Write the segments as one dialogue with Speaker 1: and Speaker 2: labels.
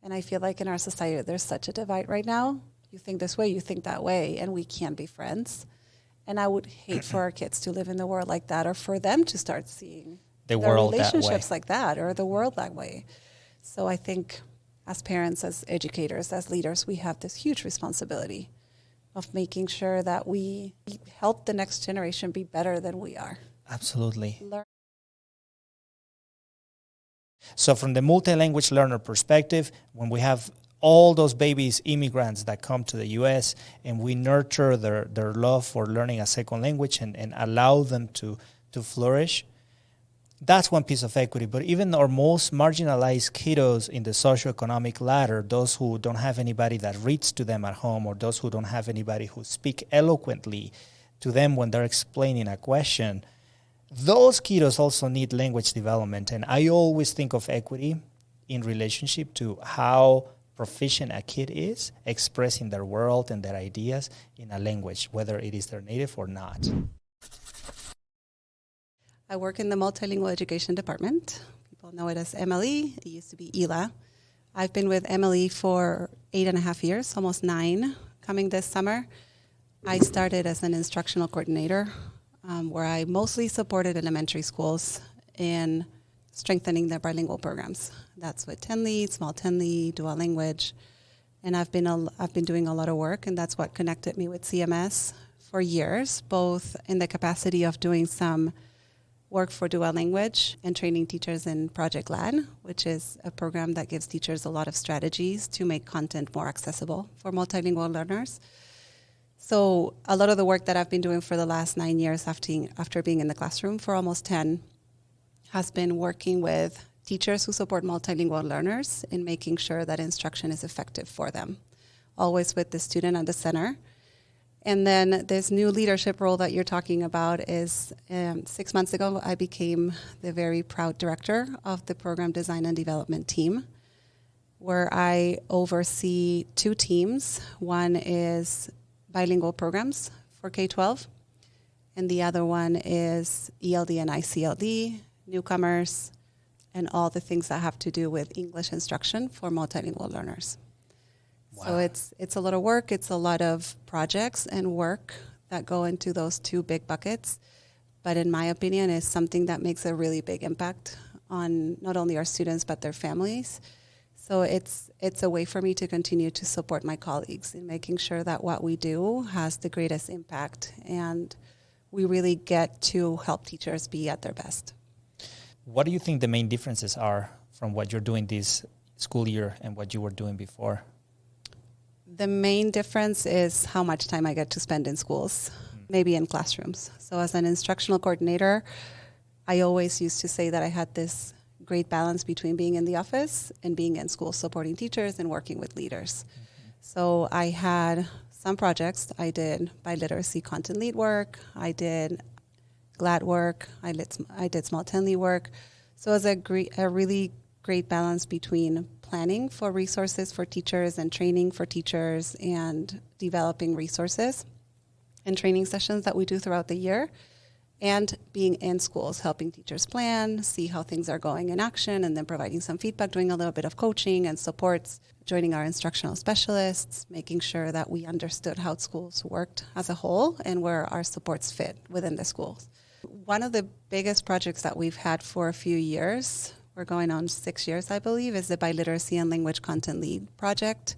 Speaker 1: And I feel like in our society, there's such a divide right now. You think this way, you think that way, and we can't be friends. And I would hate for our kids to live in the world like that, or for them to start seeing
Speaker 2: the
Speaker 1: their
Speaker 2: world
Speaker 1: relationships like that, or the world that way. So I think as parents, as educators, as leaders, we have this huge responsibility of making sure that we help the next generation be better than we are.
Speaker 2: Absolutely. So from the multi-language learner perspective, when we have all those babies, immigrants that come to the U.S., and we nurture their love for learning a second language and allow them to flourish, that's one piece of equity. But even our most marginalized kiddos in the socioeconomic ladder, those who don't have anybody that reads to them at home, or those who don't have anybody who speak eloquently to them when they're explaining a question, those kiddos also need language development. And I always think of equity in relationship to how proficient a kid is expressing their world and their ideas in a language, whether it is their native or not.
Speaker 1: I work in the multilingual education department. People know it as MLE. It used to be ELA. I've been with MLE for 8.5 years, almost 9, coming this summer. I started as an instructional coordinator, where I mostly supported elementary schools in strengthening their bilingual programs. That's with 10 lead, small 10 lead, dual language. And I've been doing a lot of work, and that's what connected me with CMS for years, both in the capacity of doing some work for dual language and training teachers in Project LAN, which is a program that gives teachers a lot of strategies to make content more accessible for multilingual learners. So a lot of the work that I've been doing for the last 9 years after being in the classroom for almost 10 has been working with teachers who support multilingual learners in making sure that instruction is effective for them, always with the student at the center. And then this new leadership role that you're talking about is 6 months ago, I became the very proud director of the program design and development team, where I oversee 2 teams. One is bilingual programs for K-12, and the other one is ELD and ICLD, newcomers, and all the things that have to do with English instruction for multilingual learners. Wow. So it's a lot of work. It's a lot of projects and work that go into those 2 big buckets. But in my opinion, it's something that makes a really big impact on not only our students, but their families. So it's a way for me to continue to support my colleagues in making sure that what we do has the greatest impact, and we really get to help teachers be at their best.
Speaker 2: What do you think the main differences are from what you're doing this school year and what you were doing before?
Speaker 1: The main difference is how much time I get to spend in schools, maybe in classrooms. So as an instructional coordinator, I always used to say that I had this great balance between being in the office and being in school supporting teachers and working with leaders. Mm-hmm. So I had some projects. I did biliteracy content lead work. I did GLAD work. I did small 10 lead work. So it was a really great balance between planning for resources for teachers and training for teachers and developing resources and training sessions that we do throughout the year, and being in schools, helping teachers plan, see how things are going in action, and then providing some feedback, doing a little bit of coaching and supports, joining our instructional specialists, making sure that we understood how schools worked as a whole and where our supports fit within the schools. One of the biggest projects that we've had for a few years, we're going on 6 years, I believe, is the Biliteracy and Language Content Lead project.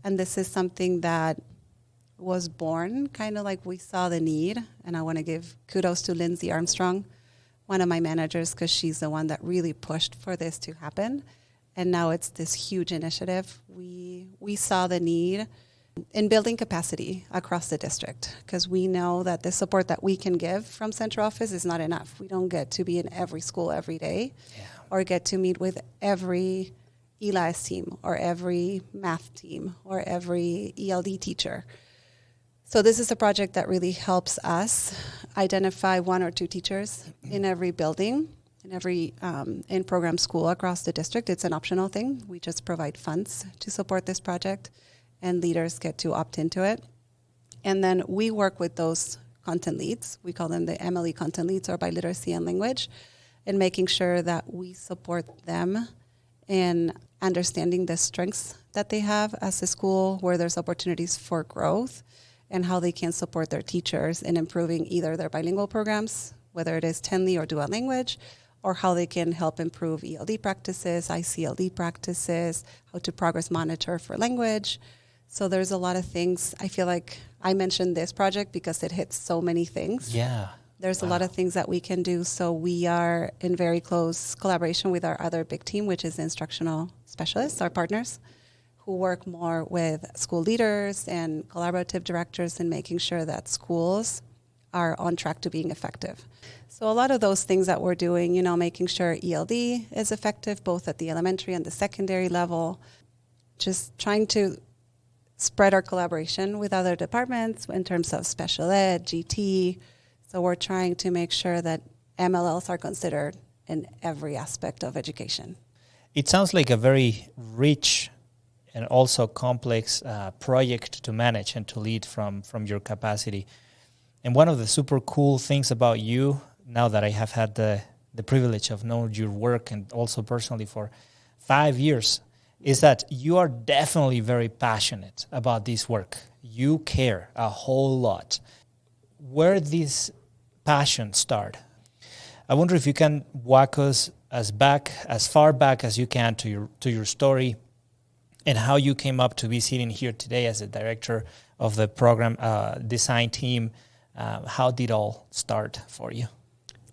Speaker 1: And this is something that was born kind of like we saw the need. And I want to give kudos to Lindsay Armstrong, one of my managers, because she's the one that really pushed for this to happen. And now it's this huge initiative. We saw the need in building capacity across the district, because we know that the support that we can give from central office is not enough. We don't get to be in every school every day, or get to meet with every ELIS team or every math team or every ELD teacher. So this is a project that really helps us identify 1 or 2 teachers in every building, in every in-program school across the district. It's an optional thing. We just provide funds to support this project, and leaders get to opt into it. And then we work with those content leads. We call them the MLE content leads, or biliteracy and language, and making sure that we support them in understanding the strengths that they have as a school, where there's opportunities for growth, and how they can support their teachers in improving either their bilingual programs, whether it is Tenley or dual language, or how they can help improve ELD practices, ICLD practices, how to progress monitor for language. So there's a lot of things. I feel like I mentioned this project because it hits so many things.
Speaker 2: Yeah.
Speaker 1: There's a lot of things that we can do. So we are in very close collaboration with our other big team, which is instructional specialists, our partners, who work more with school leaders and collaborative directors in making sure that schools are on track to being effective. So a lot of those things that we're doing, making sure ELD is effective both at the elementary and the secondary level, just trying to spread our collaboration with other departments in terms of special ed, GT. So we're trying to make sure that MLLs are considered in every aspect of education.
Speaker 2: It sounds like a very rich and also complex project to manage and to lead from your capacity. And one of the super cool things about you, now that I have had the privilege of knowing your work and also personally for 5 years, is that you are definitely very passionate about this work. You care a whole lot. Where did this passion start? I wonder if you can walk us as far back as you can to your story, and how you came up to be sitting here today as the director of the program design team. How did it all start for you?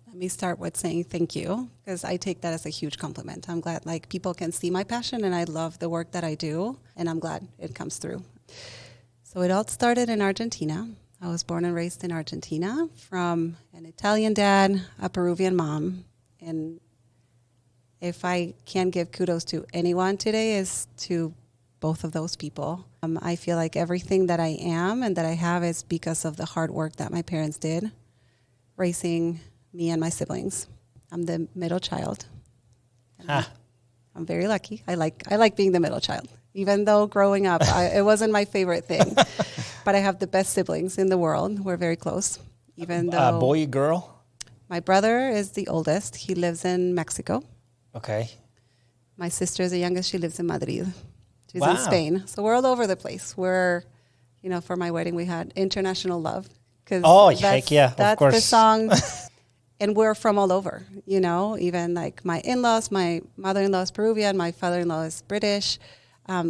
Speaker 1: Let me start with saying thank you, because I take that as a huge compliment. I'm glad people can see my passion, and I love the work that I do, and I'm glad it comes through. So it all started in Argentina. I was born and raised in Argentina from an Italian dad, a Peruvian mom, and if I can give kudos to anyone today is to both of those people. I feel like everything that I am and that I have is because of the hard work that my parents did raising me and my siblings. I'm the middle child. I'm very lucky. I like being the middle child. Even though growing up, it wasn't my favorite thing. But I have the best siblings in the world. We're very close. Even though
Speaker 2: boy, girl?
Speaker 1: My brother is the oldest. He lives in Mexico.
Speaker 2: Okay.
Speaker 1: My sister is the youngest. She lives in Madrid. She's
Speaker 2: Wow.
Speaker 1: in Spain. So we're all over the place. We're, for my wedding, we had International Love.
Speaker 2: Heck yeah, of
Speaker 1: That's
Speaker 2: course.
Speaker 1: the song. And we're from all over, even like my in-laws, my mother-in-law is Peruvian, my father-in-law is British.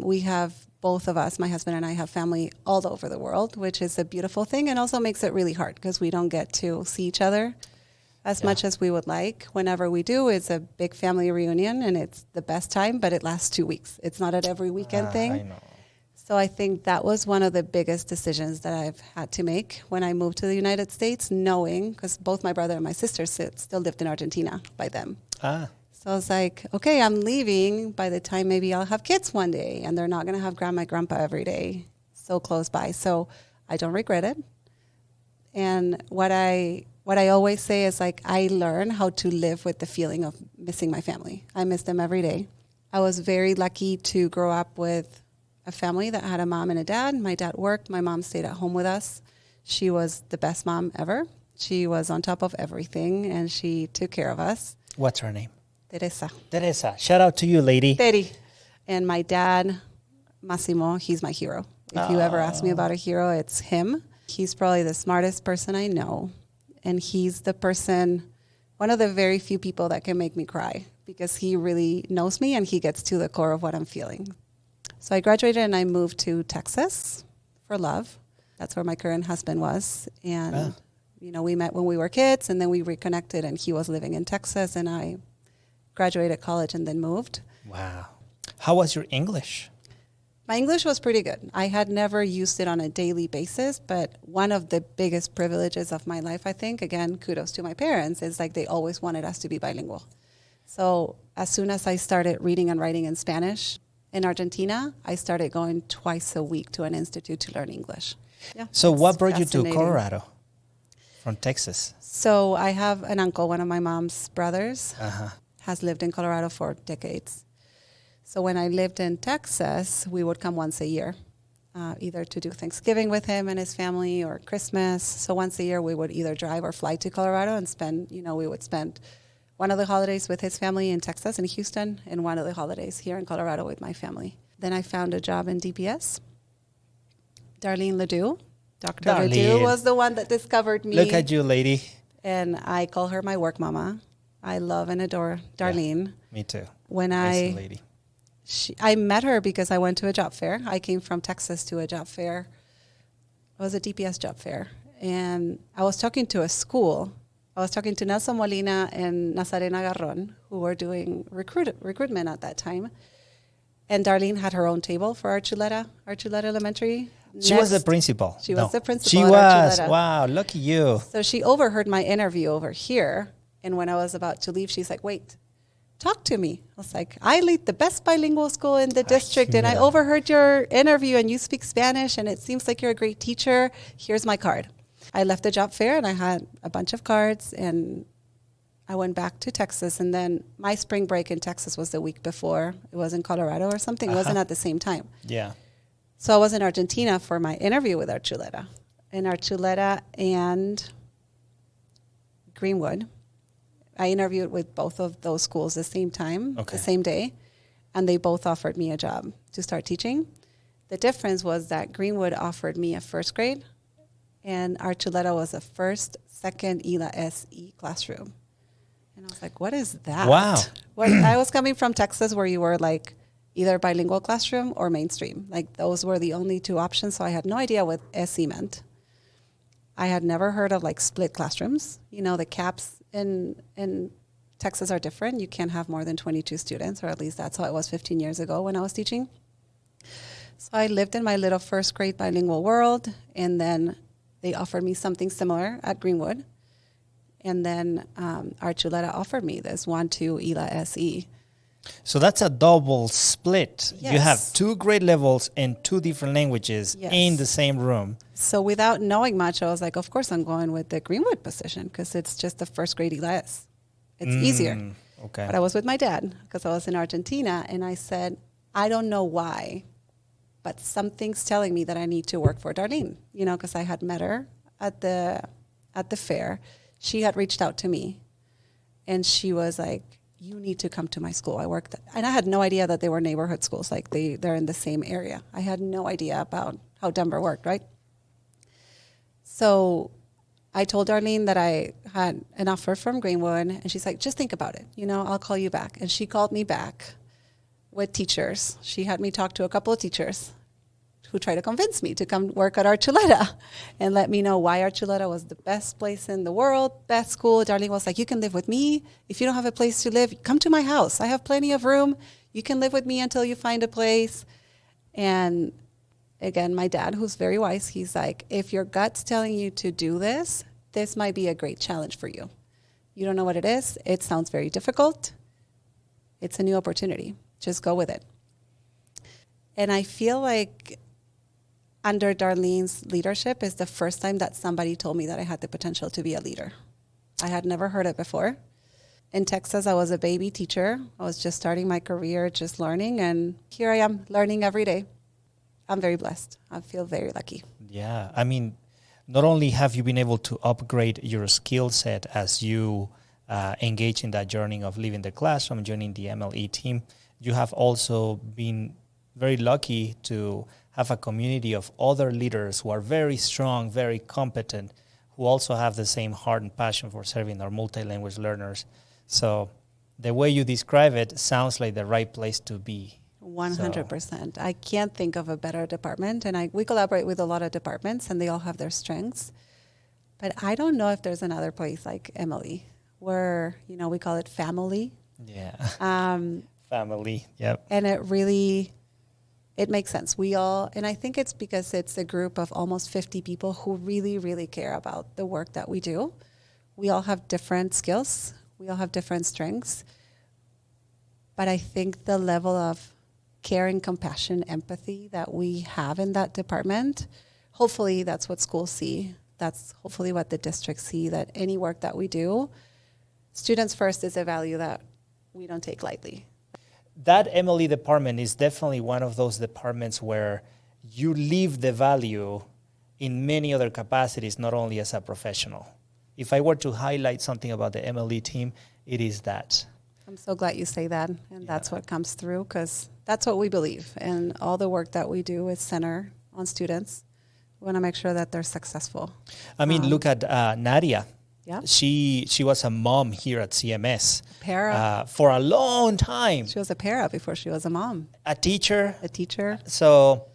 Speaker 1: We have, both of us, my husband and I, have family all over the world, which is a beautiful thing, and also makes it really hard because we don't get to see each other as much as we would like. Whenever we do, it's a big family reunion, and it's the best time, but it lasts 2 weeks. It's not an every weekend thing.
Speaker 2: I know.
Speaker 1: So I think that was one of the biggest decisions that I've had to make when I moved to the United States, knowing, because both my brother and my sister still lived in Argentina by then. So I was like, okay, I'm leaving by the time maybe I'll have kids one day, and they're not going to have grandma and grandpa every day so close by. So I don't regret it. And what I always say is, I learned how to live with the feeling of missing my family. I miss them every day. I was very lucky to grow up with a family that had a mom and a dad. My dad worked. My mom stayed at home with us. She was the best mom ever. She was on top of everything, and she took care of us.
Speaker 2: What's her name?
Speaker 1: Teresa.
Speaker 2: Shout out to you, lady.
Speaker 1: Teri. And my dad, Massimo, he's my hero. If you ever ask me about a hero, it's him. He's probably the smartest person I know. And he's the person, one of the very few people that can make me cry, because he really knows me and he gets to the core of what I'm feeling. So I graduated and I moved to Texas for love. That's where my current husband was. And, we met when we were kids, and then we reconnected, and he was living in Texas, and I graduated college and then moved.
Speaker 2: Wow. How was your English?
Speaker 1: My English was pretty good. I had never used it on a daily basis, but one of the biggest privileges of my life, I think, again, kudos to my parents, is they always wanted us to be bilingual. So as soon as I started reading and writing in Spanish in Argentina, I started going twice a week to an institute to learn English. Yeah.
Speaker 2: So what brought you to Colorado from Texas?
Speaker 1: So I have an uncle, one of my mom's brothers, has lived in Colorado for decades. So when I lived in Texas, we would come once a year, either to do Thanksgiving with him and his family or Christmas. So once a year, we would either drive or fly to Colorado and we would spend one of the holidays with his family in Texas, in Houston, and one of the holidays here in Colorado with my family. Then I found a job in DPS. Darlene Ledoux. Dr. Ledoux was the one that discovered me.
Speaker 2: Look at you, lady.
Speaker 1: And I call her my work mama. I love and adore Darlene.
Speaker 2: Yeah, me too.
Speaker 1: When
Speaker 2: Amazing lady.
Speaker 1: I met her because I went to a job fair. I came from Texas to a job fair. It was a DPS job fair. And I was talking to a school. I was talking to Nelson Molina and Nazarena Garron, who were doing recruitment at that time. And Darlene had her own table for Archuleta Elementary.
Speaker 2: She was the principal.
Speaker 1: She was the principal.
Speaker 2: She
Speaker 1: at
Speaker 2: was.
Speaker 1: Archuleta.
Speaker 2: Wow, lucky you.
Speaker 1: So she overheard my interview over here. And when I was about to leave, she's like, wait, talk to me. I was like, I lead the best bilingual school in the district, and I overheard your interview, and you speak Spanish, and it seems like you're a great teacher. Here's my card. I left the job fair, and I had a bunch of cards, and I went back to Texas. And then my spring break in Texas was the week before. It was in Colorado or something. It wasn't at the same time.
Speaker 2: Yeah.
Speaker 1: So I was in Argentina for my interview with Archuleta. And Archuleta and Greenwood, I interviewed with both of those schools the same time, the same day, and they both offered me a job to start teaching. The difference was that Greenwood offered me a first grade, and Archuleta was a first, second ELA SE classroom. And I was like, what is that?
Speaker 2: Wow.
Speaker 1: I was coming from Texas, where you were like either bilingual classroom or mainstream. Like those were the only two options, so I had no idea what SE meant. I had never heard of like split classrooms. You know, the caps in Texas are different. You can't have more than 22 students, or at least that's how it was 15 years ago when I was teaching. So I lived in my little first grade bilingual world, and then they offered me something similar at Greenwood. And then Archuleta offered me this 1-2 ELA SE.
Speaker 2: So that's a double split.
Speaker 1: Yes.
Speaker 2: You have 2 grade levels and 2 different languages in the same room.
Speaker 1: So without knowing much, I was like, of course I'm going with the Greenwood position because it's just the first grade ELAS. It's easier.
Speaker 2: Okay.
Speaker 1: But I was with my dad because I was in Argentina, and I said, I don't know why, but something's telling me that I need to work for Darlene, you know, because I had met her at the fair. She had reached out to me, and she was like, you need to come to my school. And I had no idea that they were neighborhood schools. Like they're in the same area. I had no idea about how Denver worked, right? So I told Darlene that I had an offer from Greenwood, and she's like, just think about it. You know, I'll call you back. And she called me back with teachers. She had me talk to a couple of teachers who tried to convince me to come work at Archuleta and let me know why Archuleta was the best place in the world, best school. Darlene was like, you can live with me. If you don't have a place to live, come to my house. I have plenty of room. You can live with me until you find a place. And again, my dad, who's very wise, he's like, if your gut's telling you to do this, this might be a great challenge for you. You don't know what it is. It sounds very difficult. It's a new opportunity. Just go with it. And I feel like under Darlene's leadership is the first time that somebody told me that I had the potential to be a leader. I had never heard it before. In Texas, I was a baby teacher. I was just starting my career, just learning, and here I am learning every day. I'm very blessed. I feel very lucky.
Speaker 2: Yeah, I mean, not only have you been able to upgrade your skill set as you engage in that journey of leaving the classroom, joining the MLE team, you have also been very lucky to have a community of other leaders who are very strong, very competent, who also have the same heart and passion for serving our multi-language learners. So the way you describe it sounds like the right place to be.
Speaker 1: 100%. I can't think of a better department, and we collaborate with a lot of departments, and they all have their strengths. But I don't know if there's another place like MLE where, you know, we call it family.
Speaker 2: Yeah. Family. Yep.
Speaker 1: And it makes sense. And I think it's because it's a group of almost 50 people who really, really care about the work that we do. We all have different skills. We all have different strengths. But I think the level of caring, compassion, empathy that we have in that department, hopefully that's what schools see. That's hopefully what the districts see, that any work that we do, students first is a value that we don't take lightly.
Speaker 2: That MLE department is definitely one of those departments where you live the value in many other capacities, not only as a professional. If I were to highlight something about the MLE team, it is that.
Speaker 1: I'm so glad you say that, and that's what comes through, because that's what we believe. And all the work that we do is center on students. We want to make sure that they're successful.
Speaker 2: I mean, look at Nadia.
Speaker 1: Yeah.
Speaker 2: She was a mom here at CMS.
Speaker 1: Para.
Speaker 2: For a long time.
Speaker 1: She was a para before she was a mom.
Speaker 2: A teacher.
Speaker 1: A teacher.
Speaker 2: So,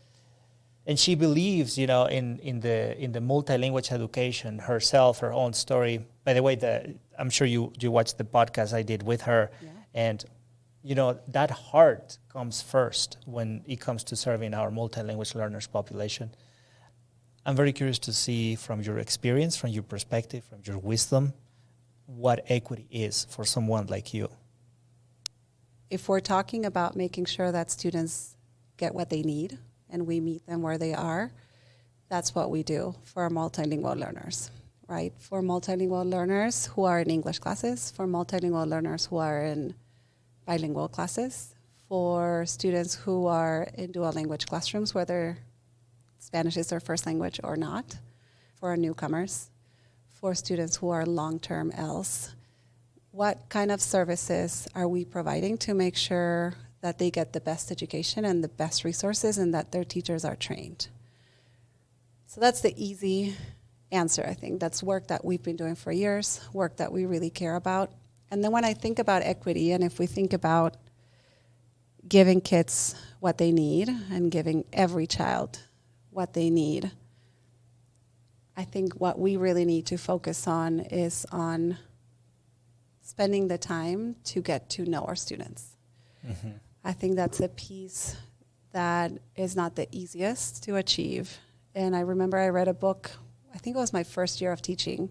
Speaker 2: and she believes, in the multilingual education herself, her own story. By the way, I'm sure you watched the podcast I did with her, and that heart comes first when it comes to serving our multilingual learners population. I'm very curious to see from your experience, from your perspective, from your wisdom, what equity is for someone like you.
Speaker 1: If we're talking about making sure that students get what they need and we meet them where they are, that's what we do for our multilingual learners, right? For multilingual learners who are in English classes, for multilingual learners who are in bilingual classes, for students who are in dual language classrooms, whether Spanish is their first language or not, for our newcomers, for students who are long-term ELs. What kind of services are we providing to make sure that they get the best education and the best resources and that their teachers are trained? So that's the easy answer, I think. That's work that we've been doing for years, work that we really care about. And then when I think about equity, and if we think about giving kids what they need and giving every child what they need, I think what we really need to focus on is on spending the time to get to know our students. Mm-hmm. I think that's a piece that is not the easiest to achieve. And I remember I read a book, I think it was my first year of teaching,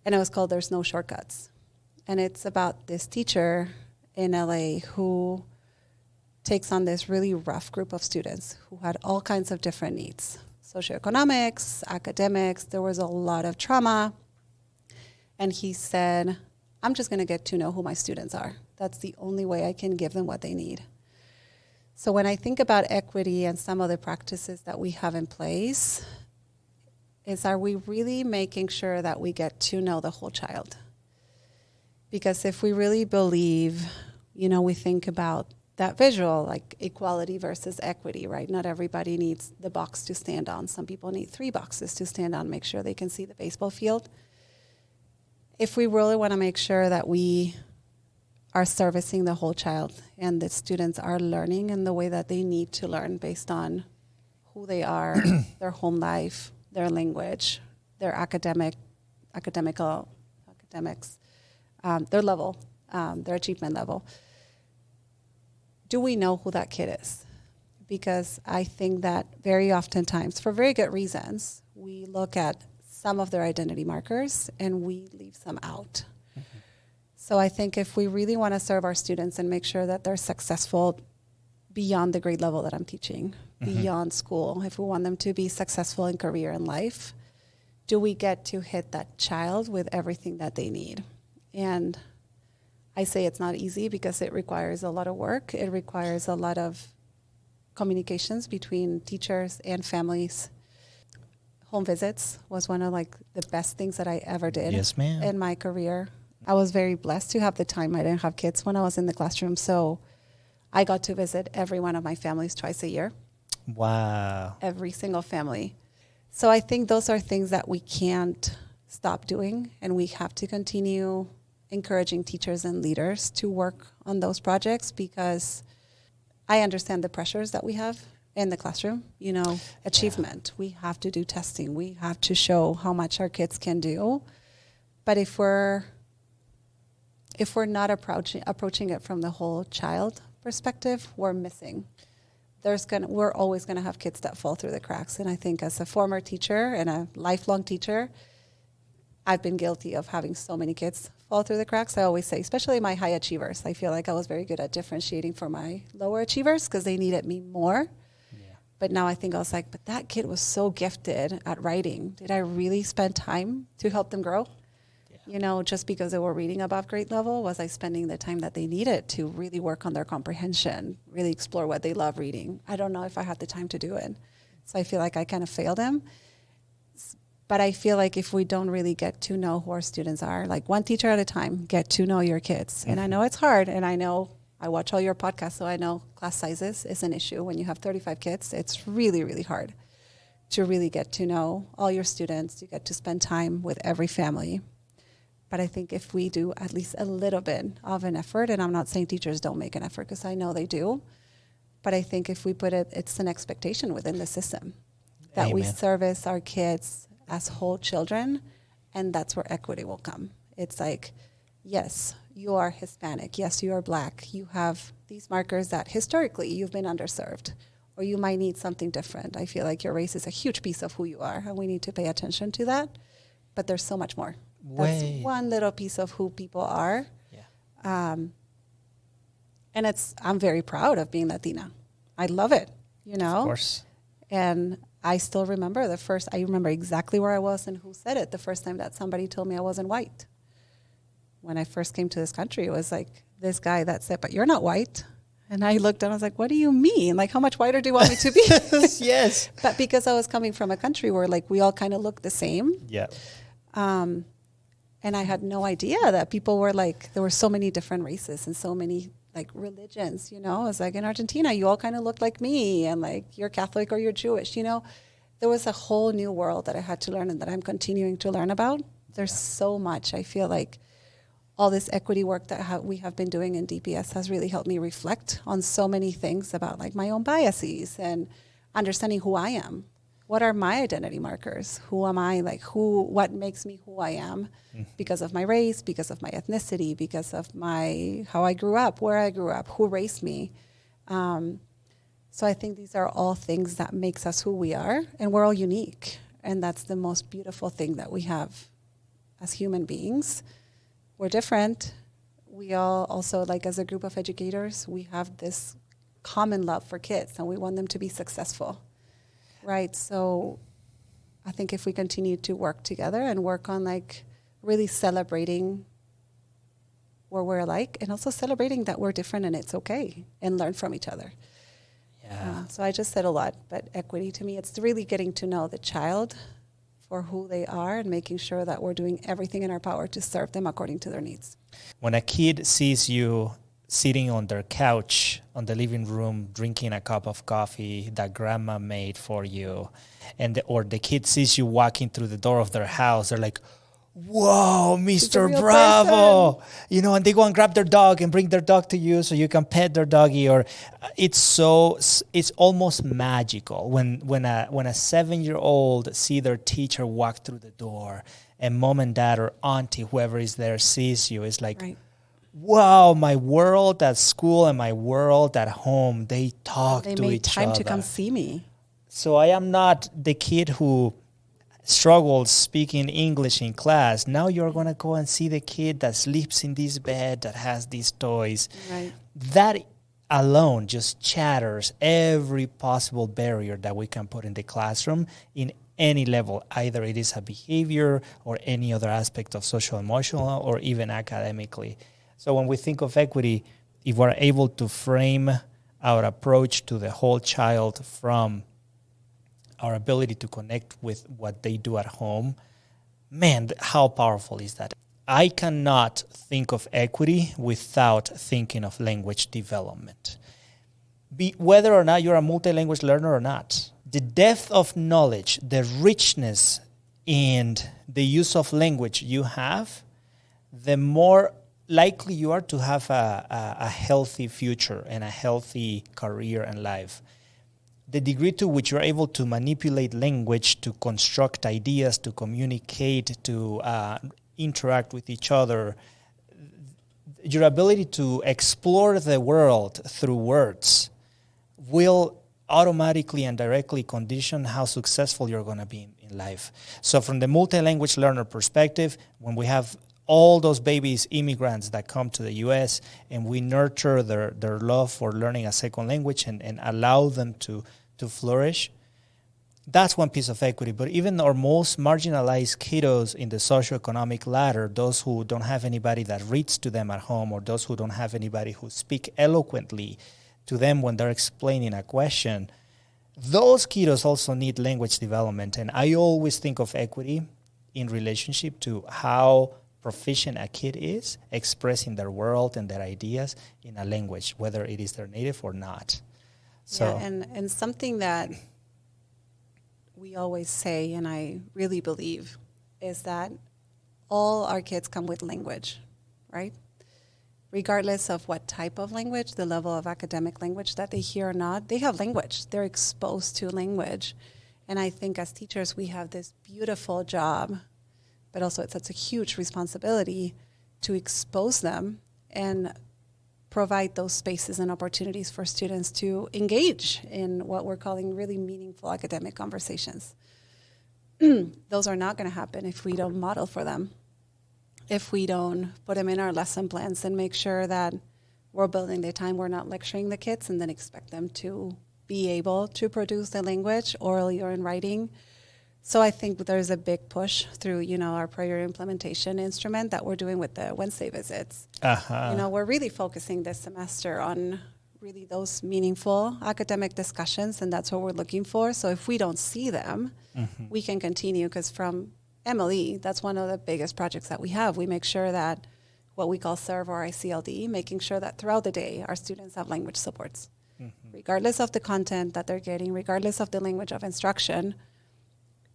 Speaker 1: and it was called There's No Shortcuts. And it's about this teacher in LA who takes on this really rough group of students who had all kinds of different needs. Socioeconomics, academics, there was a lot of trauma. And he said, I'm just going to get to know who my students are. That's the only way I can give them what they need. So when I think about equity and some of the practices that we have in place, are we really making sure that we get to know the whole child? Because if we really believe, we think about that visual, like equality versus equity, right? Not everybody needs the box to stand on. Some people need 3 boxes to stand on, make sure they can see the baseball field. If we really want to make sure that we are servicing the whole child and the students are learning in the way that they need to learn based on who they are, their home life, their language, their academics, their level, their achievement level. Do we know who that kid is? Because I think that very oftentimes, for very good reasons, we look at some of their identity markers and we leave some out. Mm-hmm. So I think if we really want to serve our students and make sure that they're successful beyond the grade level that I'm teaching, beyond school, if we want them to be successful in career and life, do we get to hit that child with everything that they need? And I say it's not easy because it requires a lot of work. It requires a lot of communications between teachers and families. Home visits was one of the best things that I ever did in my career. I was very blessed to have the time. I didn't have kids when I was in the classroom, so I got to visit every one of my families twice a year.
Speaker 2: Wow.
Speaker 1: Every single family. So I think those are things that we can't stop doing, and we have to continue encouraging teachers and leaders to work on those projects, because I understand the pressures that we have in the classroom, achievement. We have to do testing. We have to show how much our kids can do. But if we're not approaching it from the whole child perspective, we're missing. We're always going to have kids that fall through the cracks. And I think as a former teacher and a lifelong teacher, I've been guilty of having so many kids fall through the cracks. I always say, especially my high achievers, I feel like I was very good at differentiating from my lower achievers because they needed me more. Yeah. But now I think I was like, but that kid was so gifted at writing. Did I really spend time to help them grow? Yeah. Just because they were reading above grade level, was I spending the time that they needed to really work on their comprehension, really explore what they love reading? I don't know if I had the time to do it. So I feel like I kind of failed them. But I feel like if we don't really get to know who our students are, like one teacher at a time, get to know your kids. And I know it's hard. And I know I watch all your podcasts, so I know class sizes is an issue. When you have 35 kids, it's really, really hard to really get to know all your students. You get to spend time with every family. But I think if we do at least a little bit of an effort, and I'm not saying teachers don't make an effort because I know they do, but I think if we put it, it's an expectation within the system that we service our kids as whole children, and that's where equity will come. It's like, yes, you are Hispanic. Yes, you are Black. You have these markers that historically you've been underserved, or you might need something different. I feel like your race is a huge piece of who you are, and we need to pay attention to that. But there's so much more. That's one little piece of who people are. Yeah. And I'm very proud of being Latina. I love it, you know?
Speaker 2: Of course.
Speaker 1: And I still remember I remember exactly where I was and who said it the first time that somebody told me I wasn't white. When I first came to this country, it was like this guy that said, but you're not white. And I looked and I was like, what do you mean? Like, how much whiter do you want me to be?
Speaker 2: Yes.
Speaker 1: But because I was coming from a country where like we all kind of look the same.
Speaker 2: Yeah.
Speaker 1: And I had no idea that people were like, there were so many different races and so many like religions, you know. It's like in Argentina, you all kind of look like me, and like you're Catholic or you're Jewish, you know. There was a whole new world that I had to learn and that I'm continuing to learn about. There's so much. I feel like all this equity work that we have been doing in DPS has really helped me reflect on so many things about like my own biases and understanding who I am. What are my identity markers? Who am I? Like what makes me who I am because of my race, because of my ethnicity, because of how I grew up, where I grew up, who raised me. So I think these are all things that makes us who we are, and we're all unique. And that's the most beautiful thing that we have as human beings. We're different. We all also, like as a group of educators, we have this common love for kids, and we want them to be successful. Right, so I think if we continue to work together and work on like really celebrating where we're alike, and also celebrating that we're different and it's okay, and learn from each other. Yeah. So I just said a lot, but equity to me, it's really getting to know the child for who they are and making sure that we're doing everything in our power to serve them according to their needs.
Speaker 2: When a kid sees you sitting on their couch on the living room drinking a cup of coffee that grandma made for you, or the kid sees you walking through the door of their house, they're like, whoa, Mr. Bravo, you know, and they go and grab their dog and bring their dog to you so you can pet their doggy. Or it's almost magical when a 7-year-old see their teacher walk through the door, and mom and dad or auntie, whoever is there, sees you. It's like, right. Wow, my world at school and my world at home, they talk to each other. They made time
Speaker 1: to come see me.
Speaker 2: So I am not the kid who struggles speaking English in class. Now you're going to go and see the kid that sleeps in this bed, that has these toys.
Speaker 1: Right.
Speaker 2: That alone just shatters every possible barrier that we can put in the classroom in any level. Either it is a behavior or any other aspect of social, emotional, or even academically. So when we think of equity, if we're able to frame our approach to the whole child from our ability to connect with what they do at home, man, how powerful is that? I cannot think of equity without thinking of language development. Whether or not you're a multilingual learner or not, the depth of knowledge, the richness in the use of language you have, the more likely you are to have a healthy future and a healthy career and life. The degree to which you're able to manipulate language to construct ideas, to communicate, to interact with each other, your ability to explore the world through words will automatically and directly condition how successful you're going to be in life. So from the multilingual learner perspective, when we have all those babies, immigrants that come to the U.S., and we nurture their love for learning a second language and allow them to flourish, that's one piece of equity. But even our most marginalized kiddos in the socioeconomic ladder, those who don't have anybody that reads to them at home, or those who don't have anybody who speak eloquently to them when they're explaining a question, those kiddos also need language development. And I always think of equity in relationship to how proficient a kid is expressing their world and their ideas in a language, whether it is their native or not. So,
Speaker 1: yeah, and something that we always say, and I really believe, is that all our kids come with language, right? Regardless of what type of language, the level of academic language that they hear or not, they have language. They're exposed to language. And I think as teachers, we have this beautiful job, but also it's a huge responsibility to expose them and provide those spaces and opportunities for students to engage in what we're calling really meaningful academic conversations. Those are not going to happen if we don't model for them, if we don't put them in our lesson plans and make sure that we're building the time, we're not lecturing the kids and then expect them to be able to produce the language orally or in writing. So I think there's a big push through, our prior implementation instrument that we're doing with the Wednesday visits. We're really focusing this semester on really those meaningful academic discussions, and that's what we're looking for. So if we don't see them, we can continue, because from MLE, that's one of the biggest projects that we have. We make sure that what we call SERVE or ICLD, making sure that throughout the day our students have language supports, regardless of the content that they're getting, regardless of the language of instruction.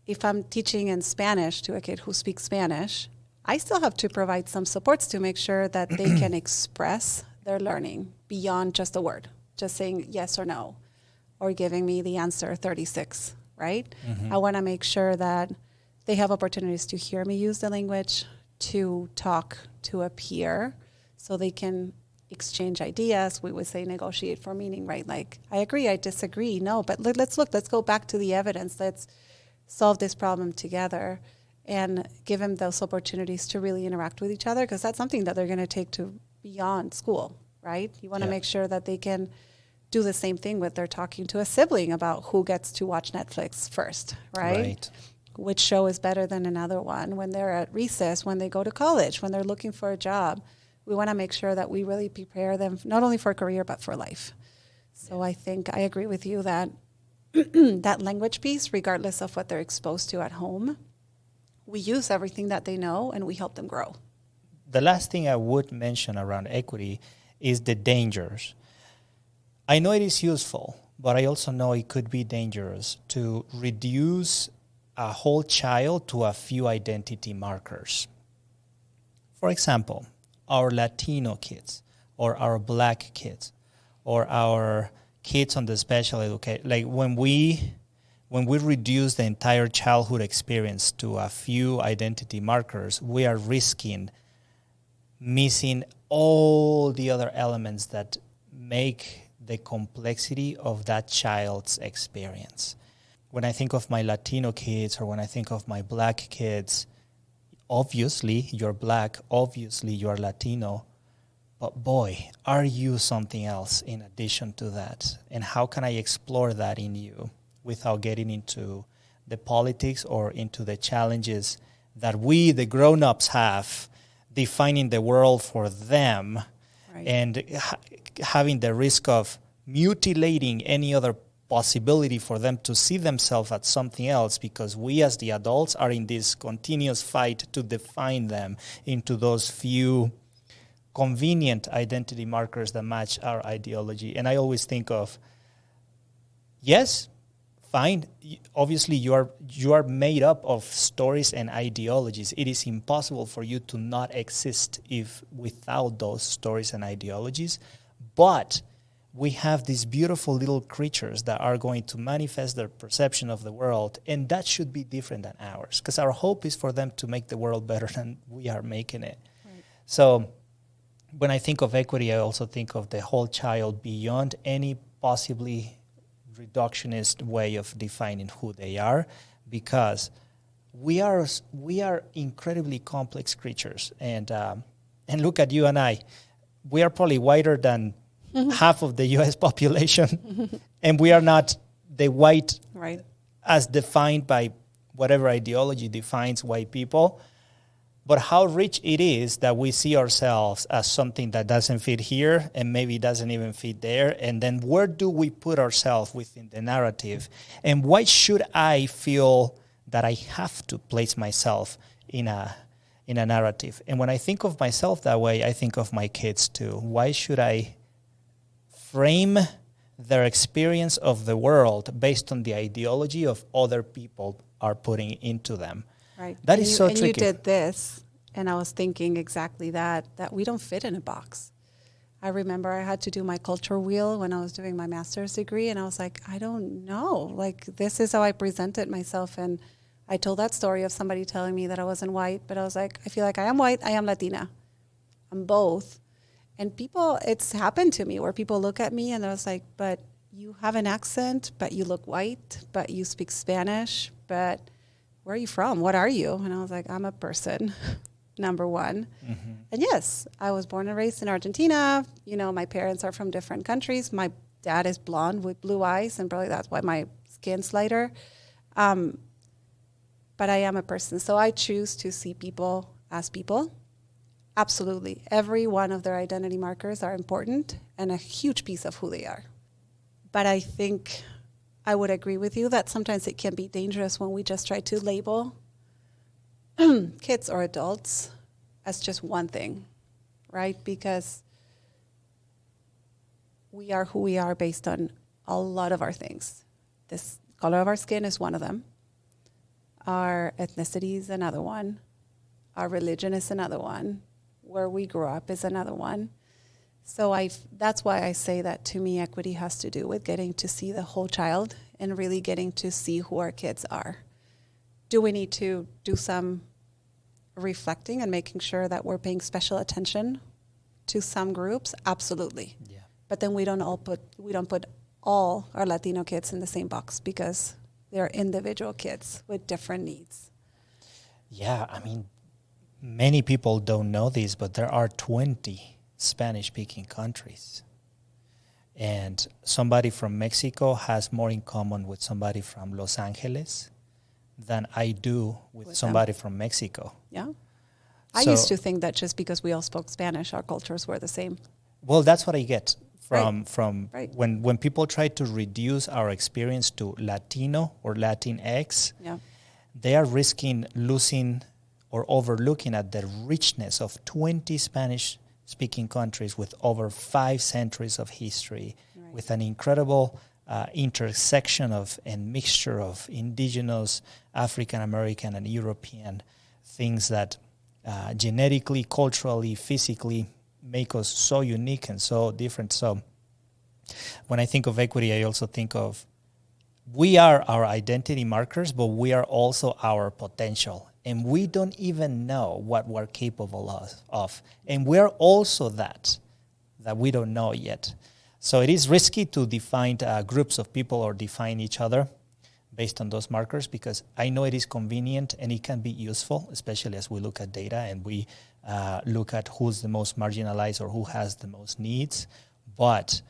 Speaker 1: If I'm teaching in Spanish to a kid who speaks Spanish, I still have to provide some supports to make sure that they can express their learning beyond just a word, just saying yes or no, or giving me the answer 36, right? I want to make sure that they have opportunities to hear me use the language, to talk to a peer, so they can exchange ideas. We would say negotiate for meaning, right? Like, I agree, I disagree. No, but let's go back to the evidence. Let's solve this problem together and give them those opportunities to really interact with each other, because that's something that they're going to take to beyond school, right? You want to make sure that they can do the same thing with their talking to a sibling about who gets to watch Netflix first, right? Which show is better than another one, when they're at recess, when they go to college, when they're looking for a job. We want to make sure that we really prepare them not only for a career, but for life. So I think I agree with you that that language piece, regardless of what they're exposed to at home, we use everything that they know and we help them grow.
Speaker 2: The last thing I would mention around equity is the dangers. I know it is useful, but I also know it could be dangerous to reduce a whole child to a few identity markers. For example, our Latino kids, or our Black kids, or our kids on the special education, like when we reduce the entire childhood experience to a few identity markers, we are risking missing all the other elements that make the complexity of that child's experience. When I think of my Latino kids, or when I think of my Black kids, obviously you're Black, obviously you're Latino, but boy, are you something else in addition to that? And how can I explore that in you without getting into the politics or into the challenges that we, the grown-ups, have defining the world for them, and having the risk of mutilating any other possibility for them to see themselves as something else, because we as the adults are in this continuous fight to define them into those few convenient identity markers that match our ideology. And I always think of, yes, fine, obviously you are made up of stories and ideologies. It is impossible for you to not exist without those stories and ideologies. But we have these beautiful little creatures that are going to manifest their perception of the world, and that should be different than ours, because our hope is for them to make the world better than we are making it. Right. So when I think of equity, I also think of the whole child beyond any possibly reductionist way of defining who they are, because we are incredibly complex creatures. And look at you and I. We are probably whiter than half of the U.S. population, and we are not the white
Speaker 1: right.
Speaker 2: as defined by whatever ideology defines white people. but how rich it is that we see ourselves as something that doesn't fit here and maybe doesn't even fit there. And then where do we put ourselves within the narrative? And why should I feel that I have to place myself in a narrative? And when I think of myself that way, I think of my kids too. Why should I frame their experience of the world based on the ideology of other people are putting into them?
Speaker 1: Right.
Speaker 2: That is so
Speaker 1: tricky. And you did this, and I was thinking exactly that we don't fit in a box. I remember I had to do my culture wheel when I was doing my master's degree, and I was like, I don't know. Like, this is how I presented myself. And I told that story of somebody telling me that I wasn't white, but I was like, I feel like I am white, I am Latina. I'm both. And people, it's happened to me where people look at me and I was like, but you have an accent, but you look white, but you speak Spanish, but where are you from? What are you? And I was like, I'm a person, number one. Mm-hmm. And yes, I was born and raised in Argentina. You know, my parents are from different countries. My dad is blonde with blue eyes, and probably that's why my skin's lighter. But I am a person. So I choose to see people as people. Absolutely. Every one of their identity markers are important and a huge piece of who they are. But I think I would agree with you that sometimes it can be dangerous when we just try to label kids or adults as just one thing, right? Because we are who we are based on a lot of our things. This color of our skin is one of them. Our ethnicity is another one. Our religion is another one. Where we grew up is another one. So that's why I say that to me, equity has to do with getting to see the whole child and really getting to see who our kids are. Do we need to do some reflecting and making sure that we're paying special attention to some groups? Absolutely. Yeah. But then we don't put all our Latino kids in the same box because they're individual kids with different needs.
Speaker 2: Yeah, I mean, many people don't know this, but there are 20 Spanish-speaking countries. And somebody from Mexico has more in common with somebody from Los Angeles than I do with somebody from Mexico.
Speaker 1: Yeah. I used to think that just because we all spoke Spanish, our cultures were the same.
Speaker 2: Well, that's what I get from
Speaker 1: Right.
Speaker 2: when people try to reduce our experience to Latino or Latinx, they are risking losing or overlooking at the richness of 20 Spanish-speaking countries with over 5 centuries of history, with an incredible intersection of and mixture of indigenous, African-American, and European things that genetically, culturally, physically make us so unique and so different. So when I think of equity, I also think of we are our identity markers, but we are also our potential. And we don't even know what we're capable of. And we're also that we don't know yet. So it is risky to define groups of people or define each other based on those markers, because I know it is convenient and it can be useful, especially as we look at data and we look at who's the most marginalized or who has the most needs. But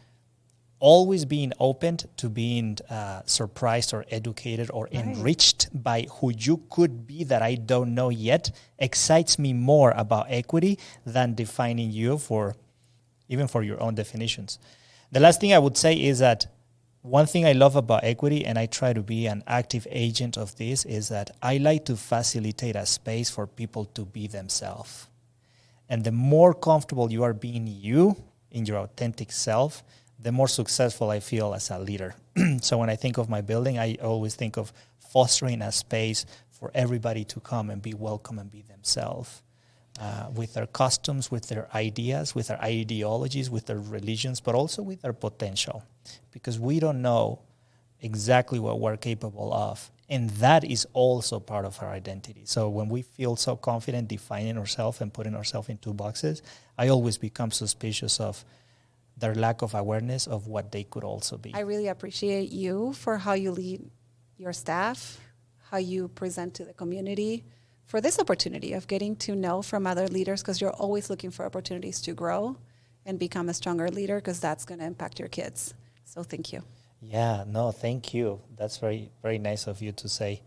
Speaker 2: always being open to being surprised or educated or enriched by who you could be that I don't know yet excites me more about equity than defining you even for your own definitions. The last thing I would say is that one thing I love about equity, and I try to be an active agent of this, is that I like to facilitate a space for people to be themselves. And the more comfortable you are being you in your authentic self, the more successful I feel as a leader. So when I think of my building, I always think of fostering a space for everybody to come and be welcome and be themselves, with their customs, with their ideas, with their ideologies, with their religions, but also with their potential, because we don't know exactly what we're capable of. And that is also part of our identity. So when we feel so confident defining ourselves and putting ourselves in 2 boxes, I always become suspicious of their lack of awareness of what they could also be.
Speaker 1: I really appreciate you for how you lead your staff, how you present to the community, for this opportunity of getting to know from other leaders, because you're always looking for opportunities to grow and become a stronger leader, because that's going to impact your kids. So thank you.
Speaker 2: Yeah, no, thank you. That's very, very nice of you to say.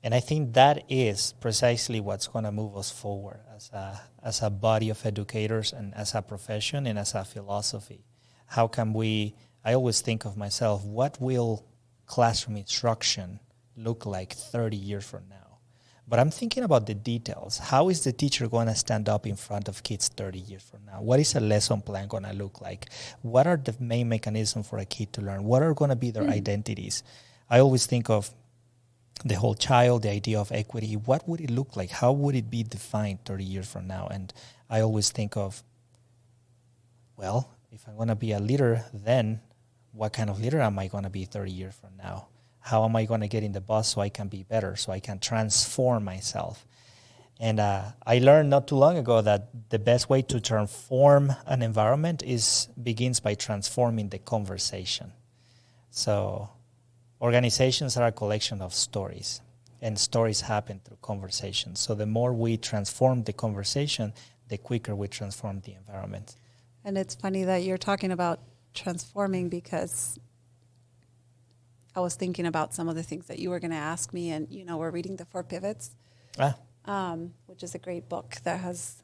Speaker 2: And I think that is precisely what's going to move us forward as a body of educators and as a profession and as a philosophy. How can we, I always think of myself, what will classroom instruction look like 30 years from now? But I'm thinking about the details. How is the teacher going to stand up in front of kids 30 years from now? What is a lesson plan going to look like? What are the main mechanisms for a kid to learn? What are going to be their identities? I always think of the whole child, the idea of equity. What would it look like? How would it be defined 30 years from now? And I always think of, well, if I'm going to be a leader, then what kind of leader am I going to be 30 years from now? How am I going to get in the bus so I can be better, so I can transform myself? And I learned not too long ago that the best way to transform an environment begins by transforming the conversation. So organizations are a collection of stories, and stories happen through conversations. So the more we transform the conversation, the quicker we transform the environment.
Speaker 1: And it's funny that you're talking about transforming, because I was thinking about some of the things that you were going to ask me, and we're reading The 4 Pivots, which is a great book that has